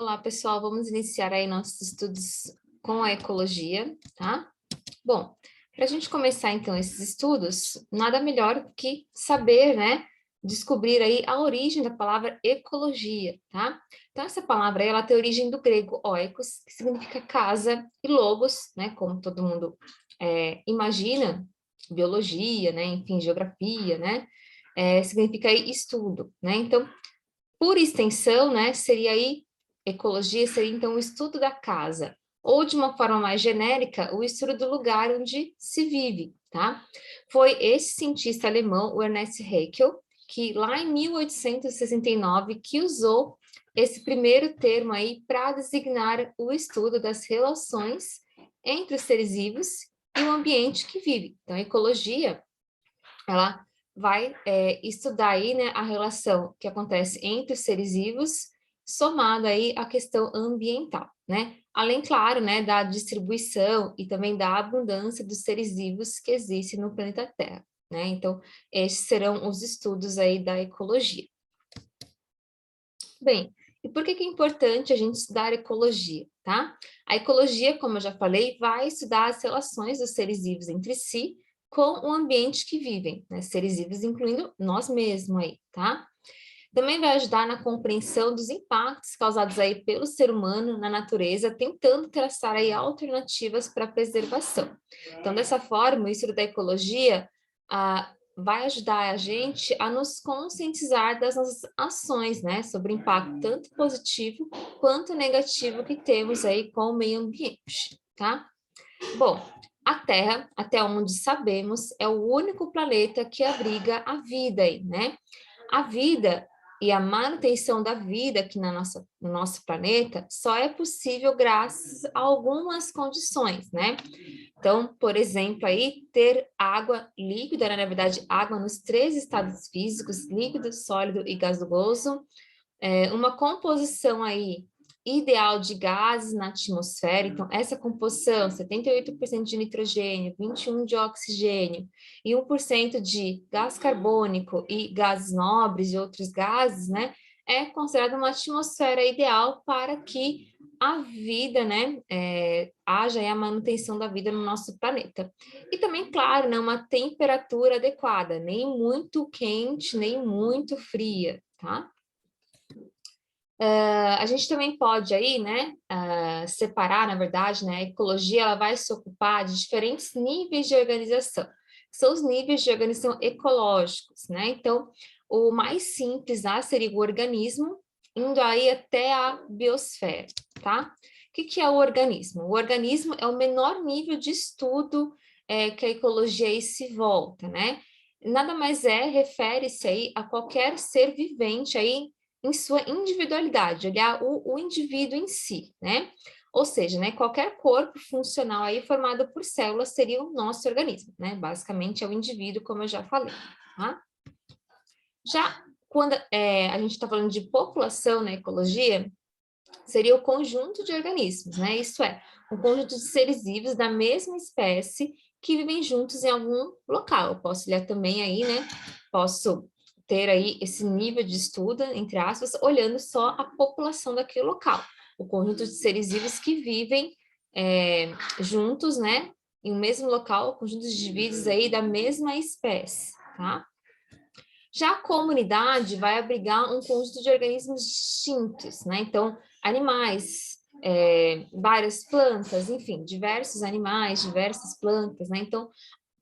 Olá, pessoal, vamos iniciar aí nossos estudos com a ecologia, tá? Bom, para a gente começar então esses estudos, nada melhor que saber, né, descobrir aí a origem da palavra ecologia, tá? Então essa palavra aí, ela tem origem do grego oikos, que significa casa, e logos, né, como todo mundo imagina, biologia, né, enfim, geografia, né, significa aí estudo, né? Então, por extensão, né, seria aí, ecologia seria então o estudo da casa, ou de uma forma mais genérica, o estudo do lugar onde se vive, tá? Foi esse cientista alemão, o Ernest Haeckel, que lá em 1869, que usou esse primeiro termo aí para designar o estudo das relações entre os seres vivos e o ambiente que vive. Então, a ecologia, ela vai estudar aí, né, a relação que acontece entre os seres vivos, somado aí à questão ambiental, né? Além, claro, né, da distribuição e também da abundância dos seres vivos que existem no planeta Terra, né? Então, esses serão os estudos aí da ecologia. Bem, e por que que é importante a gente estudar ecologia, tá? A ecologia, como eu já falei, vai estudar as relações dos seres vivos entre si com o ambiente que vivem, né? Seres vivos incluindo nós mesmos aí, tá? Também vai ajudar na compreensão dos impactos causados aí pelo ser humano na natureza, tentando traçar aí alternativas para a preservação. Então, dessa forma, o estudo da ecologia vai ajudar a gente a nos conscientizar das nossas ações, né, sobre o impacto tanto positivo quanto negativo que temos aí com o meio ambiente, tá? Bom, a Terra, até onde sabemos, é o único planeta que abriga a vida aí, né? A vida e a manutenção da vida aqui no nosso planeta só é possível graças a algumas condições, né? Então, por exemplo, aí ter água líquida, né? Na verdade, água nos três estados físicos, líquido, sólido e gasoso, uma composição aí ideal de gases na atmosfera. Então, essa composição, 78% de nitrogênio, 21% de oxigênio e 1% de gás carbônico e gases nobres e outros gases, né, é considerada uma atmosfera ideal para que a vida, né, haja aí a manutenção da vida no nosso planeta. E também, claro, né, uma temperatura adequada, nem muito quente, nem muito fria, tá? A gente também pode aí, né, separar, na verdade, né, a ecologia ela vai se ocupar de diferentes níveis de organização, que são os níveis de organização ecológicos, né? Então, o mais simples seria o organismo, indo aí até a biosfera, tá? O que que é o organismo? O organismo é o menor nível de estudo que a ecologia aí se volta, né? Nada mais refere-se aí a qualquer ser vivente aí em sua individualidade, olhar o indivíduo em si, né? Ou seja, né, qualquer corpo funcional aí formado por células seria o nosso organismo, né? Basicamente é o indivíduo, como eu já falei, tá? Já quando a gente está falando de população na ecologia, seria o conjunto de organismos, né? Isso é, um conjunto de seres vivos da mesma espécie que vivem juntos em algum local. Eu posso olhar também aí, né? Posso ter aí esse nível de estudo, entre aspas, olhando só a população daquele local. O conjunto de seres vivos que vivem juntos, né? Em um mesmo local, conjuntos de indivíduos aí da mesma espécie, tá? Já a comunidade vai abrigar um conjunto de organismos distintos, né? Então, animais, várias plantas, enfim, diversos animais, diversas plantas, né? Então,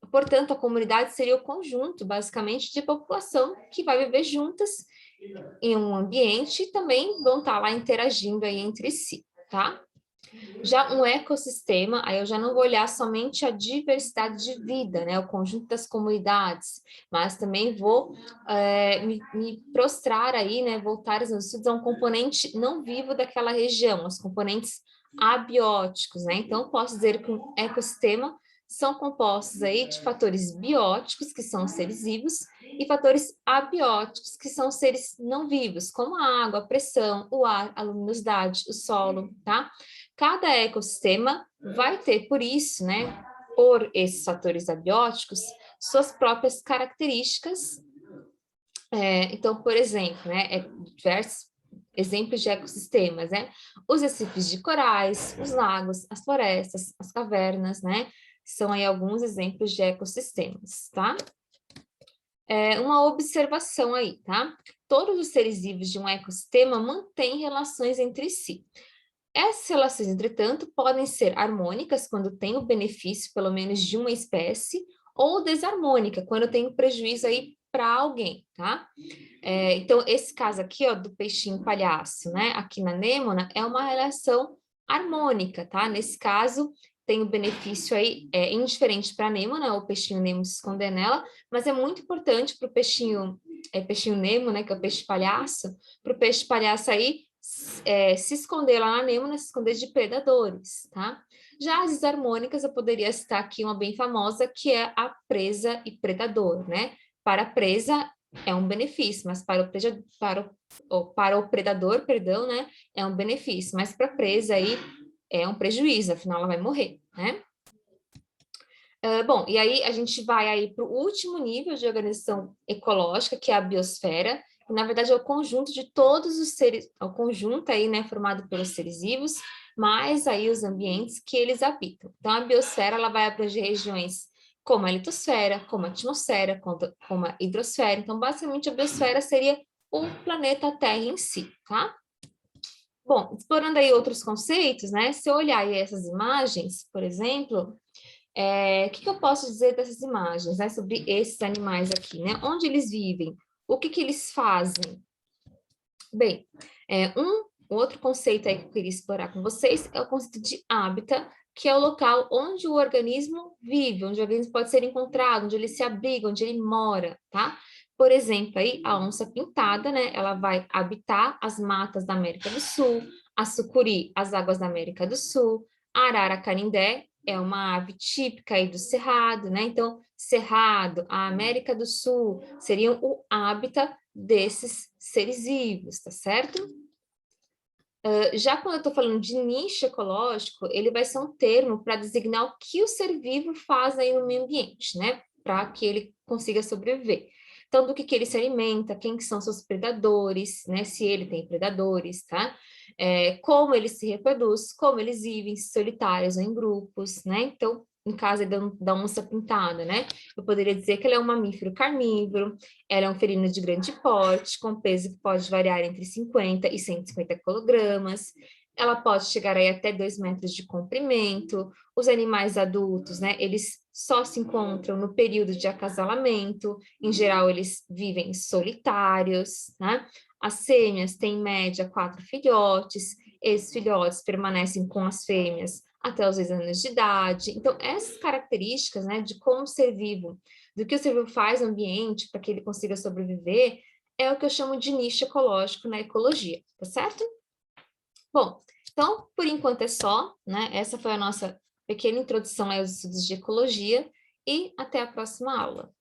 portanto, a comunidade seria o conjunto, basicamente, de população que vai viver juntas em um ambiente e também vão estar lá interagindo aí entre si, tá? Já um ecossistema, aí eu já não vou olhar somente a diversidade de vida, né, o conjunto das comunidades, mas também vou me prostrar aí, né, voltar os meus estudos a um componente não vivo daquela região, os componentes abióticos, né, então posso dizer que um ecossistema são compostos aí de fatores bióticos, que são seres vivos, e fatores abióticos, que são seres não vivos, como a água, a pressão, o ar, a luminosidade, o solo, tá? Cada ecossistema vai ter, por isso, né, por esses fatores abióticos, suas próprias características. Então, por exemplo, né, diversos exemplos de ecossistemas, né? Os recifes de corais, os lagos, as florestas, as cavernas, né? São aí alguns exemplos de ecossistemas, tá? Uma observação aí, tá? Todos os seres vivos de um ecossistema mantêm relações entre si. Essas relações, entretanto, podem ser harmônicas quando tem o benefício, pelo menos, de uma espécie, ou desarmônica, quando tem o prejuízo aí para alguém, tá? Então, esse caso aqui, ó, do peixinho palhaço, né, aqui na anêmona, é uma relação harmônica, tá? Nesse caso, tem o benefício aí, indiferente para a anêmona, o peixinho Nemo se esconder nela, mas é muito importante para o peixinho Nemo, né, que é o peixe palhaço, para o peixe palhaço aí se esconder lá na anêmona, se esconder de predadores, tá? Já as desarmônicas, eu poderia citar aqui uma bem famosa, que é a presa e predador, né? Para a presa é um benefício, mas para o predador, perdão, né, é um benefício, mas para a presa aí é um prejuízo, afinal ela vai morrer, né? Bom, e aí a gente vai aí para o último nível de organização ecológica, que é a biosfera, que na verdade é o conjunto de todos os seres, é o conjunto aí, né, formado pelos seres vivos, mais aí os ambientes que eles habitam. Então a biosfera, ela vai abranger regiões como a litosfera, como a atmosfera, como a hidrosfera. Então, basicamente, a biosfera seria o planeta Terra em si, tá? Bom, explorando aí outros conceitos, né? Se eu olhar aí essas imagens, por exemplo, o que eu posso dizer dessas imagens, né? Sobre esses animais aqui, né? Onde eles vivem? O que eles fazem? Bem, um outro conceito aí que eu queria explorar com vocês é o conceito de hábitat, que é o local onde o organismo vive, onde o organismo pode ser encontrado, onde ele se abriga, onde ele mora, tá? Por exemplo, aí a onça-pintada, né? Ela vai habitar as matas da América do Sul, a sucuri, as águas da América do Sul, a arara canindé é uma ave típica aí do Cerrado, né? Então, Cerrado, a América do Sul seriam o hábitat desses seres vivos, tá certo? Já quando eu estou falando de nicho ecológico, ele vai ser um termo para designar o que o ser vivo faz aí no meio ambiente, né? Para que ele consiga sobreviver. Então, do que ele se alimenta, quem que são seus predadores, né? Se ele tem predadores, tá? Como ele se reproduz, como eles vivem solitários ou em grupos, né? Então, no caso da onça pintada, né? Eu poderia dizer que ela é um mamífero carnívoro, ela é um felino de grande porte, com peso que pode variar entre 50 e 150 quilogramas. Ela pode chegar aí até 2 metros de comprimento. Os animais adultos, né, eles só se encontram no período de acasalamento. Em geral, eles vivem solitários, né? As fêmeas têm, em média, 4 filhotes. Esses filhotes permanecem com as fêmeas até os 2 anos de idade. Então, essas características, né, de como o ser vivo, do que o ser vivo faz no ambiente para que ele consiga sobreviver, é o que eu chamo de nicho ecológico na ecologia, tá certo? Bom, então, por enquanto é só, né? Essa foi a nossa pequena introdução aos estudos de ecologia e até a próxima aula.